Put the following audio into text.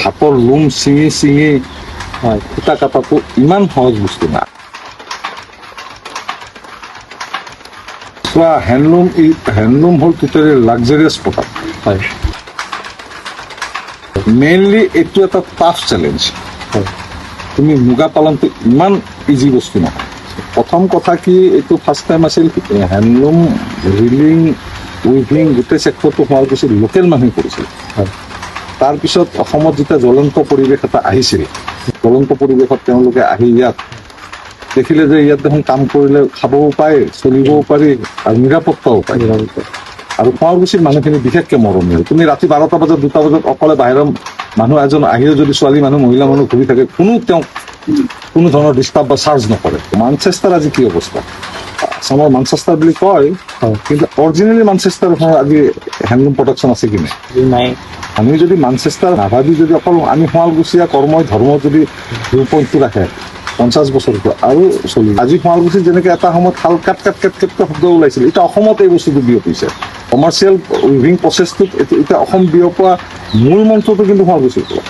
হাতৰ লোম ছিঙি ছিঙি সূতা কটাটো ইমান সহজ বস্তু না। চোৱা, হেণ্ডলুম হ'ল টোটেলি লাক্সাৰিয়াছ প্ৰডাক্ট। হয় মেইনলি এইটো এটা টাফ চেলেঞ্জ। তুমি মুগা পালনটো ইমান ইজি বস্তু নহয়। প্ৰথম কথা কি, এইটো ফাৰ্ষ্ট টাইম আছিল হেণ্ডলুম ৰিলিং উইভিং গোটেই ছেক্টৰটো শুৱালকুছিত লোকেল মানুহে কৰিছিল। তাৰপিছত অসমত যেতিয়া জ্বলন্ত পৰিৱেশ এটা আহিছিল, জ্বলন্ত পৰিৱেশত তেওঁলোকে আহি ইয়াত দেখিলে যে ইয়াত দেখোন কাম কৰিলে খাবও পায়, চলিবও পাৰি আৰু নিৰাপত্তাও পায়। আৰু শুৱালকুছিৰ মানুহখিনি বিশেষকে মৰমীয়াল। তুমি ৰাতি 12টা বজাত 2টা বজাত অকলে বাহিৰৰ মানুহ এজন আহিও যদি ছোৱালী মানুহ মহিলা মানুহ ঘূৰি থাকে, তেওঁক কোনো ধৰণৰ ডিষ্টাৰ্ব বা চাৰ্জ নকৰে। মানচেষ্টাৰ আজি কি অৱস্থা? আছামৰ মানচেষ্টাৰ বুলি কয়, কিন্তু অৰিজিনেলি মানচেষ্টাৰ আজি হেণ্ডলুম প্ৰডাকশ্যন আছে কি নাই? নাই। আমি যদি মানচেষ্টাৰ নাভাবি যদি অকল আমি শুৱালকুছিয়া কৰ্মই ধৰ্ম যদি ভিউ পইণ্টটো ৰাখে 50 বছৰটো আৰু চলি, আজি শুৱালকুছিত যেনেকে এটা সময়ত শাল কাট কাট কাট কাট শব্দ ওলাইছিল, এতিয়া অসমত এই বস্তুটো বিয়পিছে। কমাৰ্চিয়েল উইভিং প্ৰচেছটোত এতিয়া অসম বিয়পোৱা মূল মন্ত্ৰটো কিন্তু শুৱালকুছিৰ পৰা।